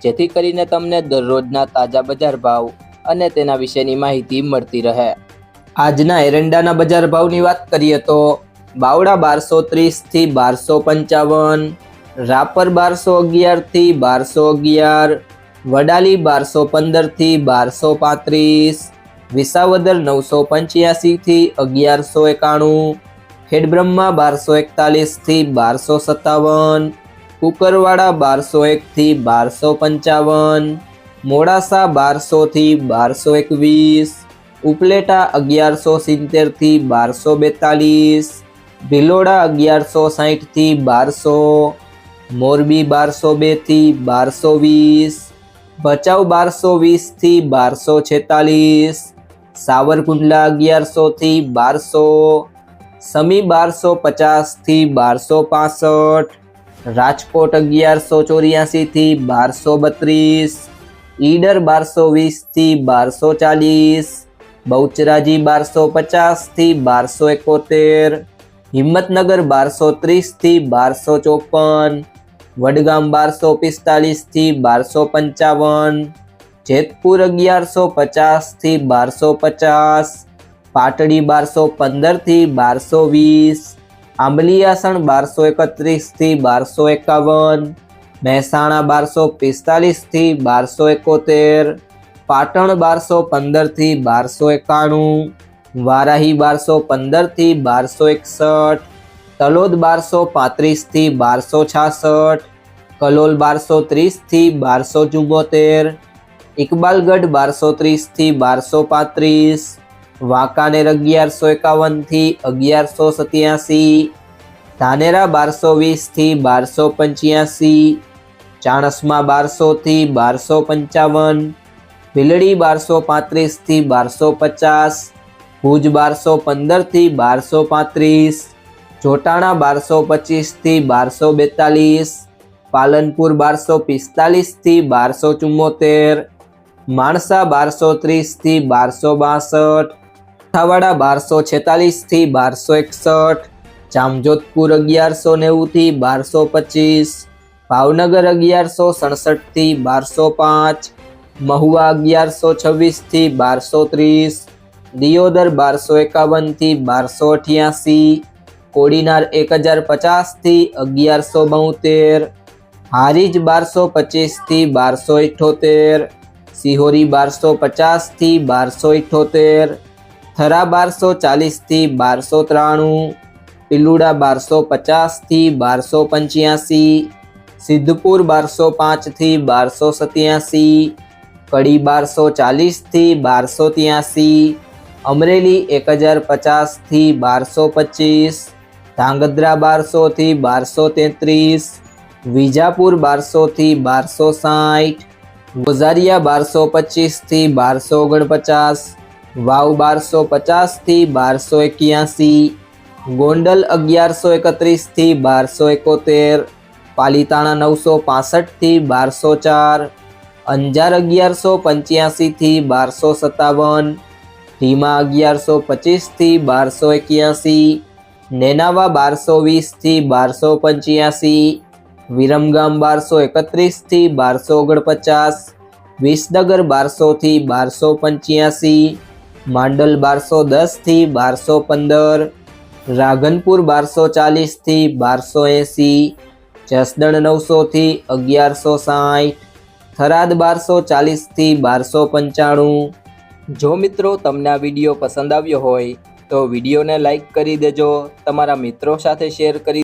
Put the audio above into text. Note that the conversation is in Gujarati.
જેથી કરીને તમને દરરોજના તાજા બજાર ભાવ અને તેના વિશેની માહિતી મળતી રહે। આજના એરંડાના બજાર ભાવની વાત કરીએ તો બાવળા 1230 થી 1255, રાપર 1211 થી 1211, વડાલી 1215 થી 1235, વિસાવદર 985 થી 1191, ખેડબ્રહ્મા 1241 થી 1257, કુકરવાડા 1201 થી 1255, મોડાસા 1200 થી 1221, ઉપલેટા 1170 થી 1242, ભિલોડા 1160 થી 1200, મોરબી 1202 થી 1220, ભચાઉ 1220 થી 1246, સાવરકુંડલા 1100 થી 1200, સમી 1250 થી 1265, રાજકોટ 1184 થી 1232, ઈડર 1220 થી 1240, બહુચરાજી 1250 થી 1271, હિંમતનગર 1230 થી 1254, વડગામ 1245 થી 1255, જેતપુર 1150 થી 1250, પાટડી 1215 થી 1220, આંબલિયાસણ 1231 થી 1251, મહેસાણા 1245 થી 1271, પાટણ 1215 થી 1291, વારાહી 1215 થી 1261, તલોદ 1235 થી 1266, કલોલ 1230 થી 1274, ઇકબાલગઢ 1230 થી 1235, વાંકાનેર 1151 થી 1187, ધાનેરા 1220 થી 1285, ચાણસ્મા 1200 થી 1255, ભીલડી 1235 થી 1250, ભુજ 1215 થી 1235, જોટાણા 1225 થી 1242, પાલનપુર 1245 થી 1274, માણસા 1230 થી 1262, છાવાડા 1246 થી 1261, જામજોધપુર 1190 થી 1225, ભાવનગર 1167 થી 1205, મહુવા 1126 થી 1230, દિયોદર 1251 થી 1288, કોડીનાર 1050 થી 1172, હારીજ 1225 થી 1278, સિહોરી 1250 થી 1278, થરા 1240 થી 1293, પિલુડા 1250 થી 1285, સિદ્ધપુર 1205 થી 1287, કડી 1240 થી 1283, અમરેલી 1050 થી 1225, ધાંગધ્રા 1200 થી 1233, વિજાપુર 1200 થી 1260, ગોઝારિયા 1225 થી 1249, વાવ 1250 થી 1281, ગોંડલ 1131 થી 1271, પાલીતાણા 965 થી 1204, અંજાર 1185 થી 1257, ઢીમા 1125 થી 1281, નેનાવા 1220 થી 1285, વિરમગામ 1231 થી 1249, વિસનગર 1200 થી 1285, માંડલ 1210 થી 1215, રાધનપુર 1240 થી 1280, જસદણ 900 થી 1160, થરાદ 1240 થી 1295। જો મિત્રો તમને આ વિડીયો પસંદ આવ્યો હોય તો વિડીયોને લાઈક કરી દેજો, તમારા મિત્રો સાથે શેર કરી